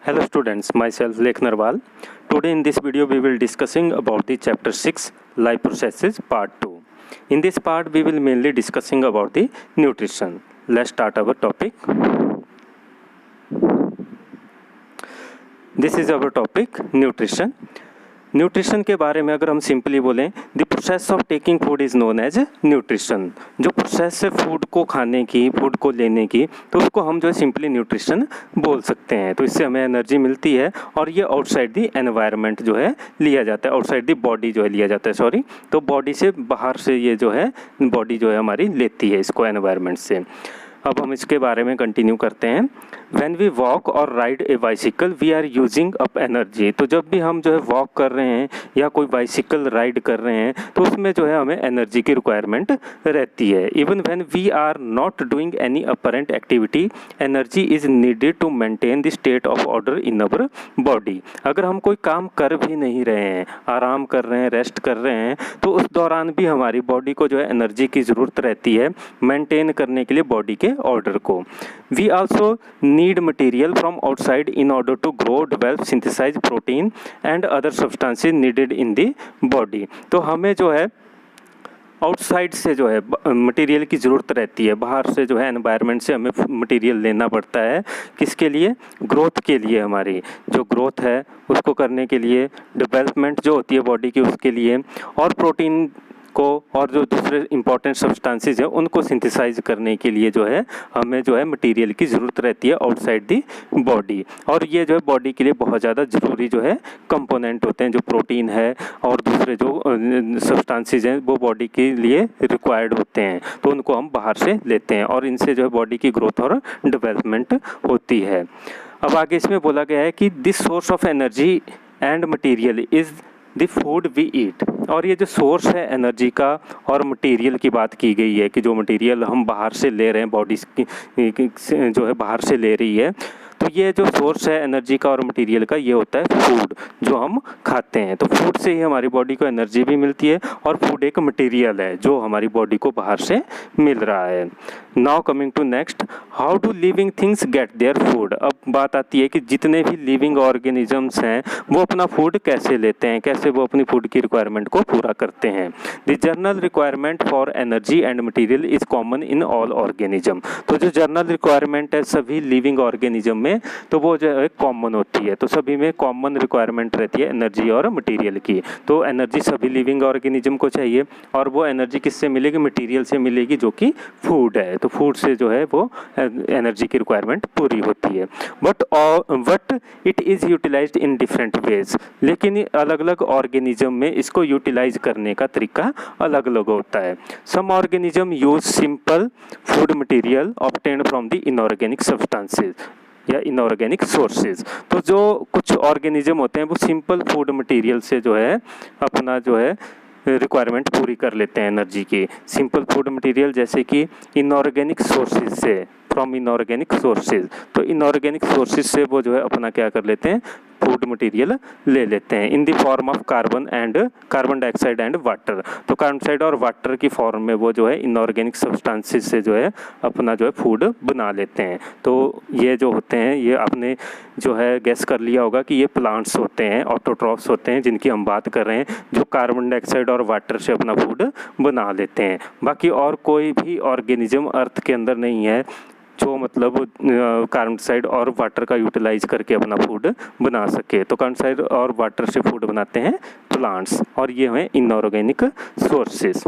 Hello students, myself Lekh Narwal. Today in this video we will discussing about the chapter 6 life processes part 2. In this part we will mainly discussing about the nutrition. Let's start our topic. This is our topic nutrition. Nutrition के बारे में अगर हम simply बोलें, the process of taking food is known as nutrition. जो process है food को खाने की, फूड को लेने की, तो उसको हम जो है सिंपली न्यूट्रिशन बोल सकते हैं। तो इससे हमें एनर्जी मिलती है और ये आउटसाइड द एनवायरनमेंट जो है लिया जाता है, आउटसाइड द बॉडी जो है लिया जाता है, तो बॉडी से बाहर से ये जो है बॉडी जो है हमारी लेती है इसको एनवायरनमेंट से। अब हम इसके बारे में कंटिन्यू करते हैं। व्हेन वी वॉक और ride a bicycle we are using up energy. तो जब भी हम जो है वॉक कर रहे हैं या कोई बाइसिकल राइड कर रहे हैं तो उसमें जो है हमें एनर्जी की रिक्वायरमेंट रहती है। Even when we are not doing any apparent activity energy is needed to maintain the state of order in our body. अगर हम कोई काम कर भी नहीं रहे हैं, आराम कर रहे हैं, रेस्ट कर रहे हैं, तो उस दौरान भी हमारी बॉडी को जो है एनर्जी की ज़रूरत रहती है मेंटेन करने के लिए बॉडी के ऑर्डर को। We also need material from outside in order to grow, develop, synthesise protein and other substances needed in the body. तो हमें जो है आउटसाइड से जो है मटेरियल की ज़रूरत रहती है, बाहर से जो है एनवायरनमेंट से हमें मटेरियल लेना पड़ता है। किसके लिए? ग्रोथ के लिए। हमारी जो ग्रोथ है उसको करने के लिए, डेवलपमेंट जो होती है बॉडी की उसके लिए, और प्रोटीन को और जो दूसरे इंपॉर्टेंट सब्सटेंसेस हैं उनको सिंथेसाइज करने के लिए जो है हमें जो है मटेरियल की ज़रूरत रहती है आउटसाइड दी बॉडी। और ये जो है बॉडी के लिए बहुत ज़्यादा ज़रूरी जो है कंपोनेंट होते हैं। जो प्रोटीन है और दूसरे जो सब्सटेंसेस हैं वो बॉडी के लिए रिक्वायर्ड होते हैं, तो उनको हम बाहर से लेते हैं और इनसे जो है बॉडी की ग्रोथ और डेवलपमेंट होती है। अब आगे इसमें बोला गया है कि this source of energy and material is the food we eat. और ये जो सोर्स है एनर्जी का और मटेरियल की बात की गई है कि जो मटेरियल हम बाहर से ले रहे हैं, बॉडी जो है बाहर से ले रही है, तो ये जो सोर्स है एनर्जी का और मटेरियल का ये होता है फूड जो हम खाते हैं। तो फूड से ही हमारी बॉडी को एनर्जी भी मिलती है और फूड एक मटेरियल है जो हमारी बॉडी को बाहर से मिल रहा है। Now coming to next, how do living things get their food. अब बात आती है कि जितने भी लिविंग ऑर्गेनिजम्स हैं वो अपना फूड कैसे लेते हैं, कैसे वो अपनी फूड की रिक्वायरमेंट को पूरा करते हैं। The general requirement for energy and material is common in all organism. तो जो जनरल रिक्वायरमेंट है सभी लिविंग ऑर्गेनिज्म में, तो वो जो है कॉमन होती है। तो सभी में कॉमन रिक्वायरमेंट रहती है एनर्जी और मटेरियल की। तो एनर्जी सभी लिविंग ऑर्गेनिज्म को चाहिए और वो एनर्जी किससे मिलेगी? मटेरियल से मिलेगी जो कि फूड है। तो फूड से जो है वो एनर्जी की रिक्वायरमेंट पूरी होती है। But it is utilised in different ways. लेकिन अलग अलग ऑर्गेनिज्म में इसको यूटिलाइज करने का तरीका अलग अलग होता है। Some organism use simple food material obtained from the inorganic substances या इनऑर्गेनिक सोर्सेज। तो जो कुछ ऑर्गेनिज्म होते हैं वो सिंपल फूड मटेरियल से जो है अपना जो है रिक्वायरमेंट पूरी कर लेते हैं एनर्जी की। सिंपल फूड मटेरियल जैसे कि इनऑर्गेनिक सोर्सेज से, फ्रॉम इनऑर्गेनिक सोर्सेज। तो इनऑर्गेनिक सोर्सेज से वो जो है अपना क्या कर लेते हैं? फूड मटेरियल ले लेते हैं इन the form of carbon dioxide and water. तो कार्बन डाइऑक्साइड और वाटर की फॉर्म में वो जो है इनऑर्गेनिक सब्सटेंसेस से जो है अपना जो है फूड बना लेते हैं। तो ये जो होते हैं ये आपने जो है गेस कर लिया होगा कि ये प्लांट्स होते हैं, ऑटोट्रॉफ्स होते हैं जिनकी हम बात कर रहे हैं, जो कार्बन डाइऑक्साइड और वाटर से अपना फूड बना लेते हैं। बाकी और कोई भी ऑर्गेनिज्म अर्थ के अंदर नहीं है जो मतलब कार्बन डाइऑक्साइड और वाटर का यूटिलाइज करके अपना फूड बना सके। तो कार्बन डाइऑक्साइड और वाटर से फूड बनाते हैं प्लांट्स और ये हैं इनऑर्गेनिक सोर्सेज।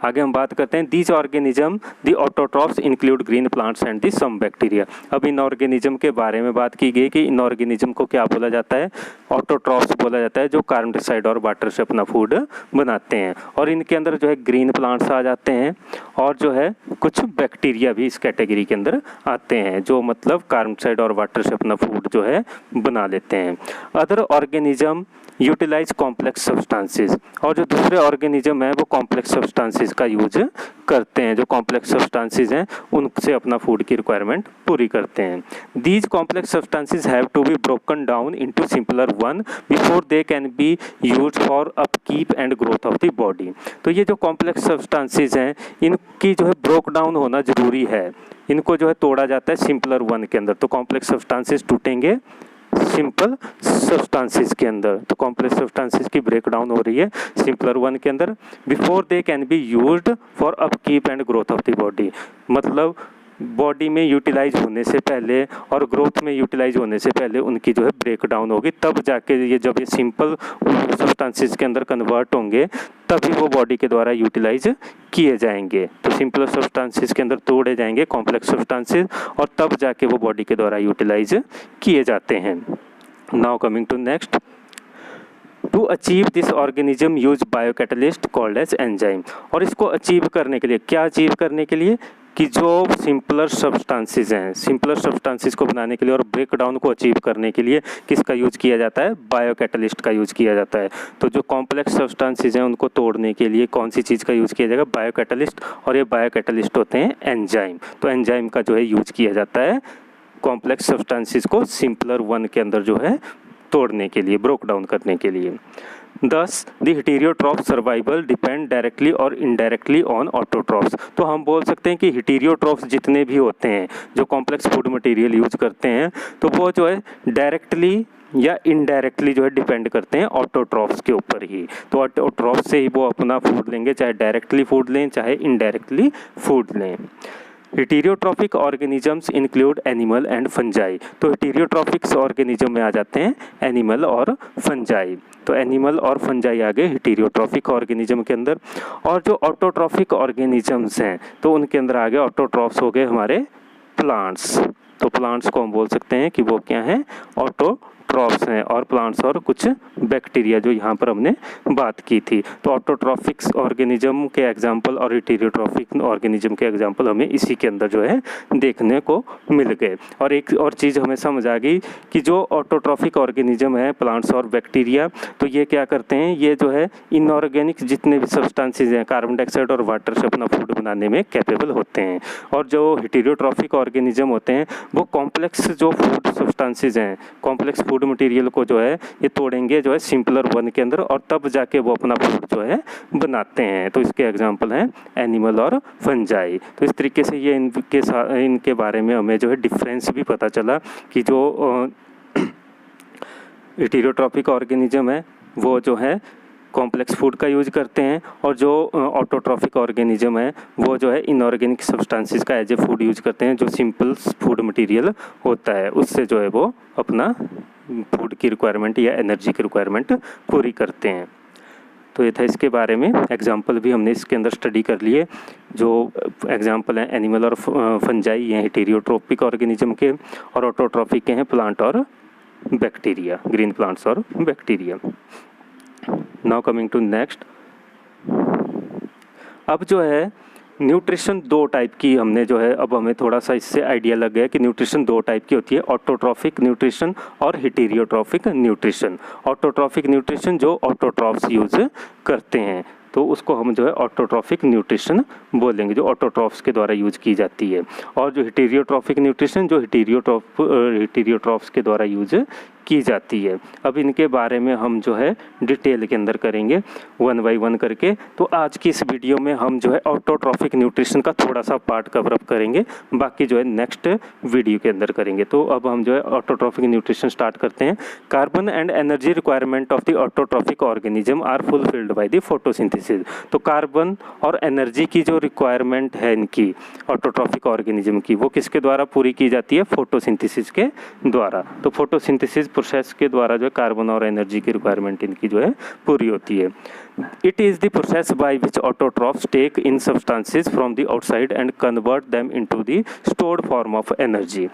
आगे हम बात करते हैं these organism the autotrophs include green plants and the some bacteria. अब इन ऑर्गेनिज्म के बारे में बात की गई कि इन ऑर्गेनिज्म को क्या बोला जाता है? ऑटोट्रॉफ्स बोला जाता है, जो कार्बन डाइऑक्साइड और वाटर से अपना फूड बनाते हैं। और इनके अंदर जो है ग्रीन प्लांट्स आ जाते हैं और जो है कुछ बैक्टीरिया भी इस कैटेगरी के अंदर आते हैं जो मतलब कार्बन डाइऑक्साइड और वाटर से अपना फूड जो है बना लेते हैं। Other organism utilise complex substances. और जो दूसरे ऑर्गेनिज्म है वो कॉम्प्लेक्स सब्सटेंसेस सब्सटेंसेस का यूज करते हैं, जो कॉम्प्लेक्स सब्सटेंसेस हैं उनसे अपना फूड की रिक्वायरमेंट पूरी करते हैं। These complex substances have to be broken down into simpler one before they can be used for upkeep and growth of the body. तो ये जो कॉम्प्लेक्स सब्सटेंसेस हैं इनकी जो है ब्रोक डाउन होना ज़रूरी है, इनको जो है तोड़ा जाता है सिंपलर वन के अंदर। तो कॉम्प्लेक्स सब्सटेंसेस टूटेंगे सिंपल सब्सटेंसेस के अंदर, तो कॉम्प्लेक्स सब्सटेंसेस की ब्रेक डाउन हो रही है सिंपलर वन के अंदर before they can be used for upkeep and growth of the body. मतलब बॉडी में यूटिलाइज होने से पहले और ग्रोथ में यूटिलाइज होने से पहले उनकी जो है ब्रेक डाउन होगी, तब जाके ये जब ये सिंपल सब्सटेंसेस के अंदर कन्वर्ट होंगे तभी वो बॉडी के द्वारा यूटिलाइज किए जाएंगे। तो सिंपल सब्सटेंसेस के अंदर तोड़े जाएंगे कॉम्प्लेक्स सब्सटेंसेस और तब जाके वो बॉडी के द्वारा यूटिलाइज किए जाते हैं। Now coming to next, to achieve this organism use biocatalyst called as enzyme. और इसको अचीव करने के लिए, क्या अचीव करने के लिए कि जो सिंपलर सब्सटेंसेस हैं, सिंपलर सब्सटेंसेस को बनाने के लिए और ब्रेक डाउन को अचीव करने के लिए किसका यूज किया जाता है, बायोकैटलिस्ट का यूज किया जाता है। तो जो कॉम्प्लेक्स सब्सटेंसेस हैं उनको तोड़ने के लिए कौन सी चीज़ का यूज किया जाएगा, बायोकैटलिस्ट, और ये बायोकैटलिस्ट होते हैं एंजाइम। तो एंजाइम का जो है यूज किया जाता है कॉम्प्लेक्स सब्सटेंसेस को सिंपलर वन के अंदर जो है तोड़ने के लिए, ब्रोक डाउन करने के लिए। Thus, the heterotroph survival depend directly और indirectly on autotrophs। तो हम बोल सकते हैं कि heterotrophs जितने भी होते हैं जो कॉम्प्लेक्स फूड मटेरियल यूज करते हैं, तो वो जो है डायरेक्टली या इनडायरेक्टली जो है डिपेंड करते हैं ऑटोट्रॉफ्स के ऊपर ही। तो ऑटोट्रॉफ्स से ही वो अपना फूड लेंगे, चाहे डायरेक्टली फूड लें चाहे इनडायरेक्टली फूड लें। Heterotrophic organisms include animal and fungi. तो हेटेरोट्रॉफिक ऑर्गेनिज्म में आ जाते हैं एनिमल और फंजाई। तो एनिमल और फंजाई आ गए हेटेरोट्रॉफिक ऑर्गेनिज्म के अंदर। और जो ऑटोट्रॉफिक ऑर्गेनिजम्स हैं तो उनके अंदर आ गए ऑटोट्रॉफ्स हो गए हमारे प्लांट्स। तो प्लांट्स को हम बोल सकते हैं कि वो क्या हैं, ऑटोट्रॉफ्स हैं। और प्लांट्स और कुछ बैक्टीरिया जो यहाँ पर हमने बात की थी। तो ऑटोट्रॉफिक्स ऑर्गेनिज्म के एग्जांपल और हेटेरोट्रॉफिक ऑर्गेनिज्म के एग्जांपल हमें इसी के अंदर जो है देखने को मिल गए। और एक और चीज़ हमें समझ आ गई कि जो ऑटोट्रॉफिक ऑर्गेनिज्म है प्लांट्स और बैक्टीरिया, तो ये क्या करते हैं, ये जो है इनऑर्गेनिक जितने भी सब्सटेंसेज हैं कार्बन डाइऑक्साइड और वाटर से अपना फूड बनाने में कैपेबल होते हैं। और जो हेटेरोट्रॉफिक ऑर्गेनिज्म होते हैं वो कॉम्प्लेक्स जो फूड सब्सटेंसेज हैं, कॉम्प्लेक्स फूड मटेरियल को जो है ये तोड़ेंगे जो है सिंपलर वन के अंदर और तब जाके वो अपना फूड जो है बनाते हैं। तो इसके एग्जांपल हैं एनिमल और फंजाई। तो इस तरीके से ये इनके बारे में हमें जो है डिफरेंस भी पता चला कि जो हेटेरोट्रॉफिक ऑर्गेनिज्म है वो जो है कॉम्प्लेक्स फूड का यूज करते हैं और जो ऑटोट्रॉफिक ऑर्गेनिज्म है वो जो है इनऑर्गेनिक सब्सटेंसेस का एज ए फूड यूज करते हैं, जो सिंपल फूड मटेरियल होता है उससे जो है वो अपना फूड की रिक्वायरमेंट या एनर्जी की रिक्वायरमेंट पूरी करते हैं। तो ये था इसके बारे में। एग्जाम्पल भी हमने इसके अंदर स्टडी कर लिए। जो एग्जाम्पल हैं एनिमल और फंजाई, ये हेटेरोट्रॉफिक ऑर्गेनिज्म के, और ऑटोट्रॉफिक के हैं प्लांट और बैक्टीरिया, ग्रीन प्लांट्स और bacteria. Now coming to next, अब जो है न्यूट्रिशन दो टाइप की हमने जो है, अब हमें थोड़ा सा इससे आइडिया लग गया कि न्यूट्रिशन दो टाइप की होती है, ऑटोट्रॉफिक न्यूट्रिशन और हेटेरोट्रॉफिक न्यूट्रिशन। ऑटोट्रॉफिक न्यूट्रिशन जो ऑटोट्रॉफ्स यूज करते हैं तो उसको हम जो है ऑटोट्रॉफिक न्यूट्रिशन बोलेंगे, जो ऑटोट्रॉफ्स के द्वारा यूज की जाती है। और जो हेटेरोट्रॉफिक न्यूट्रिशन जो हेटेरोट्रॉफ्स के द्वारा यूज की जाती है। अब इनके बारे में हम जो है डिटेल के अंदर करेंगे वन बाई वन करके। तो आज की इस वीडियो में हम जो है ऑटोट्रॉफिक न्यूट्रिशन का थोड़ा सा पार्ट कवर अप करेंगे, बाकी जो है नेक्स्ट वीडियो के अंदर करेंगे। तो अब हम जो है ऑटोट्रॉफिक न्यूट्रिशन स्टार्ट करते हैं। Carbon and energy requirement of the autotrophic organism are fulfilled by the photosynthesis. तो कार्बन और एनर्जी की जो रिक्वायरमेंट है इनकी ऑटोट्रॉफिक ऑर्गेनिज्म की, वो किसके द्वारा पूरी की जाती है, फोटोसिंथेसिस के द्वारा। तो फोटोसिंथेसिस प्रोसेस के द्वारा जो है कार्बन और एनर्जी की रिक्वायरमेंट इनकी जो है पूरी होती है। It is the process by which autotrophs take in substances from the outside and convert them into the stored form of energy.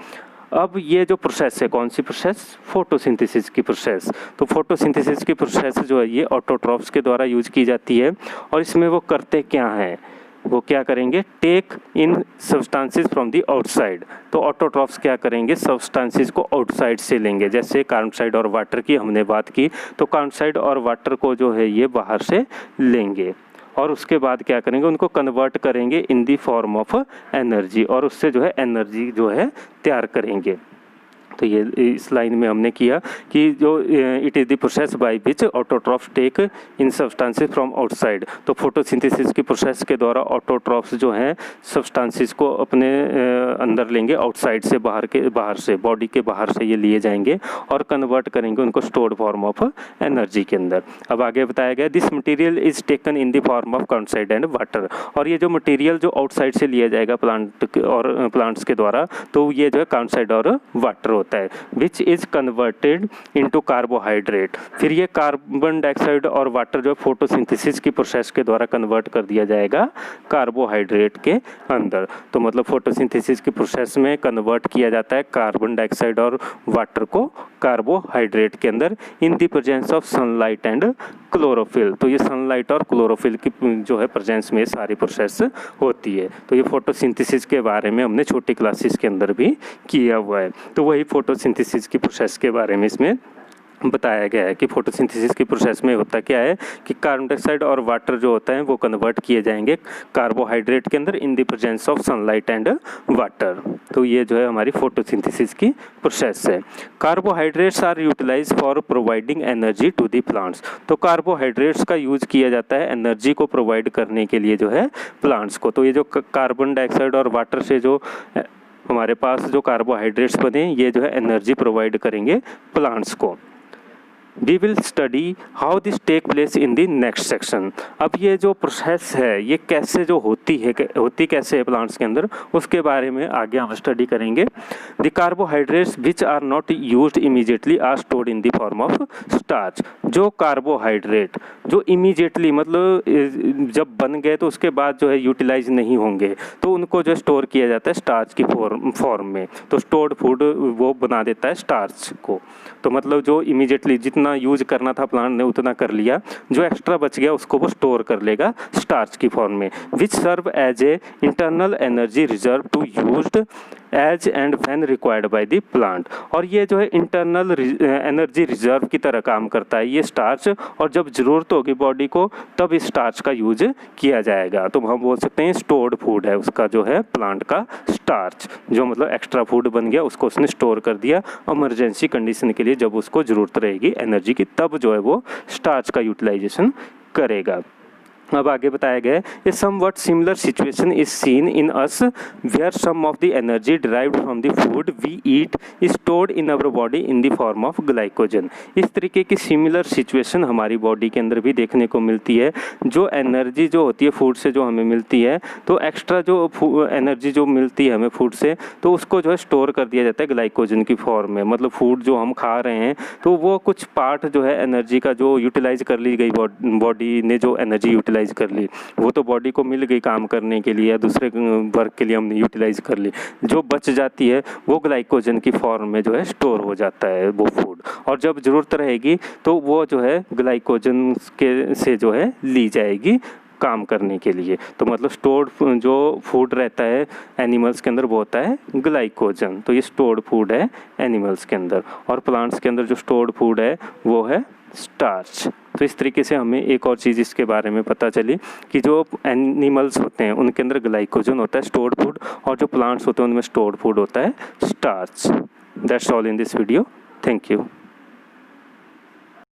अब ये जो प्रोसेस है, कौन सी प्रोसेस, फोटोसिंथेसिस की प्रोसेस। तो फोटोसिंथेसिस की प्रोसेस जो है ये ऑटोट्रॉफ्स के द्वारा यूज की जाती है। और इसमें वो करते क्या हैं, वो क्या करेंगे, take in substances from the outside. तो ऑटोट्रॉफ्स क्या करेंगे, सब्सटेंसेस को आउटसाइड से लेंगे। जैसे कार्बन डाइऑक्साइड और वाटर की हमने बात की, तो कार्बन डाइऑक्साइड और वाटर को जो है ये बाहर से लेंगे और उसके बाद क्या करेंगे, उनको कन्वर्ट करेंगे इन दी फॉर्म ऑफ एनर्जी, और उससे जो है एनर्जी जो है तैयार करेंगे। तो ये इस लाइन में हमने किया कि जो it is the process by which autotrophs take in substances from outside. तो फोटोसिंथेसिस की प्रोसेस के द्वारा ऑटोट्रॉफ्स जो हैं सब्सटेंसेस को अपने अंदर लेंगे, आउटसाइड से, बाहर से, बॉडी के बाहर से ये लिए जाएंगे और कन्वर्ट करेंगे उनको स्टोर्ड फॉर्म ऑफ एनर्जी के अंदर। अब आगे बताया गया this material is taken in the form of carbon dioxide and water. और ये जो मटेरियल जो आउटसाइड से लिया जाएगा प्लांट्स के द्वारा, तो ये जो है कार्बन डाइऑक्साइड और वाटर होता है, which is converted into carbohydrate. फिर ये कार्बन डाइऑक्साइड और वाटर जो फोटोसिंथेसिस की प्रोसेस के द्वारा कन्वर्ट कर दिया जाएगा कार्बोहाइड्रेट के अंदर। तो मतलब फोटोसिंथेसिस की प्रोसेस में कन्वर्ट किया जाता है कार्बन डाइऑक्साइड और वाटर को कार्बोहाइड्रेट के अंदर in the presence of sunlight and chlorophyll. तो ये सनलाइट और क्लोरोफिल की जो है प्रेजेंस में सारी प्रोसेस होती है। तो ये फोटोसिंथेसिस के बारे में हमने छोटी क्लासेस के अंदर भी किया हुआ है। तो वही फोटोसिंथेसिस की प्रोसेस के बारे में इसमें बताया गया है कि फोटोसिंथेसिस की प्रोसेस में होता क्या है कि कार्बन डाइऑक्साइड और वाटर जो होता है वो कन्वर्ट किए जाएंगे कार्बोहाइड्रेट के अंदर in the presence of sunlight and water. तो ये जो है हमारी फोटोसिंथेसिस की प्रोसेस है। Carbohydrates are utilise for providing energy to the plants. तो कार्बोहाइड्रेट्स का यूज किया जाता है एनर्जी को प्रोवाइड करने के लिए जो है प्लांट्स को। तो ये जो कार्बन डाइऑक्साइड और वाटर से जो हमारे पास जो कार्बोहाइड्रेट्स बने, ये जो है एनर्जी प्रोवाइड करेंगे प्लांट्स को। We will study how this take place in the next section। अब ये जो प्रोसेस है ये कैसे जो होती कैसे है प्लांट्स के अंदर, उसके बारे में आगे हम स्टडी करेंगे। The carbohydrates which are not used immediately are stored in the form of starch। जो कार्बोहाइड्रेट जो इमीडिएटली मतलब जब बन गए तो उसके बाद जो है यूटिलाइज नहीं होंगे, तो उनको जो स्टोर किया जाता है स्टार्च की फॉर्म में। तो स्टोर्ड फूड वो बना देता है स्टार्च को। तो मतलब जो इमीडिएटली जितना यूज करना था प्लांट ने उतना कर लिया, जो एक्स्ट्रा बच गया उसको वो स्टोर कर लेगा स्टार्च की फॉर्म में, which serve as a internal energy reserve to used as and when required by the plant. और ये जो है इंटरनल एनर्जी रिजर्व की तरह काम करता है ये स्टार्च, और जब ज़रूरत होगी बॉडी को तब इस स्टार्च का यूज किया जाएगा। तो हम बोल सकते हैं स्टोर्ड फूड है उसका जो है प्लांट का स्टार्च, जो मतलब एक्स्ट्रा फूड बन गया उसको उसने स्टोर कर दिया इमरजेंसी कंडीशन के लिए, जब उसको ज़रूरत रहेगी एनर्जी की तब जो है वो स्टार्च का यूटिलाइजेशन करेगा। अब आगे बताया गया है a somewhat similar situation is seen in us where some of the energy derived from the food we eat is stored in our body in the form of glycogen. इस तरीके की सिमिलर सिचुएशन हमारी body के अंदर भी देखने को मिलती है। जो एनर्जी जो होती है फूड से जो हमें मिलती है, तो एक्स्ट्रा जो एनर्जी जो मिलती है हमें फूड से, तो उसको जो है स्टोर कर दिया जाता है ग्लाइकोजन की फॉर्म में। मतलब फूड जो हम खा रहे हैं तो वो कुछ पार्ट जो है एनर्जी का जो यूटिलाइज कर ली गई, बॉडी ने जो एनर्जी यूटिलाइज कर ली वो तो बॉडी को मिल गई काम करने के लिए या दूसरे वर्क के लिए हमने यूटिलाइज कर ली, जो बच जाती है वो ग्लाइकोजन की फॉर्म में जो है स्टोर हो जाता है वो फूड, और जब ज़रूरत रहेगी तो वो जो है ग्लाइकोजन के से जो है ली जाएगी काम करने के लिए। तो मतलब स्टोर्ड जो फूड रहता है एनिमल्स के अंदर वो होता है ग्लाइकोजन। तो ये स्टोर्ड फूड है एनिमल्स के अंदर, और प्लांट्स के अंदर जो स्टोर्ड फूड है वो है स्टार्च। तो इस तरीके से हमें एक और चीज़ इसके बारे में पता चली कि जो एनिमल्स होते हैं उनके अंदर ग्लाइकोजन होता है स्टोर्ड फूड, और जो प्लांट्स होते हैं उनमें स्टोर्ड फूड होता है starch. That's all in this video. Thank you.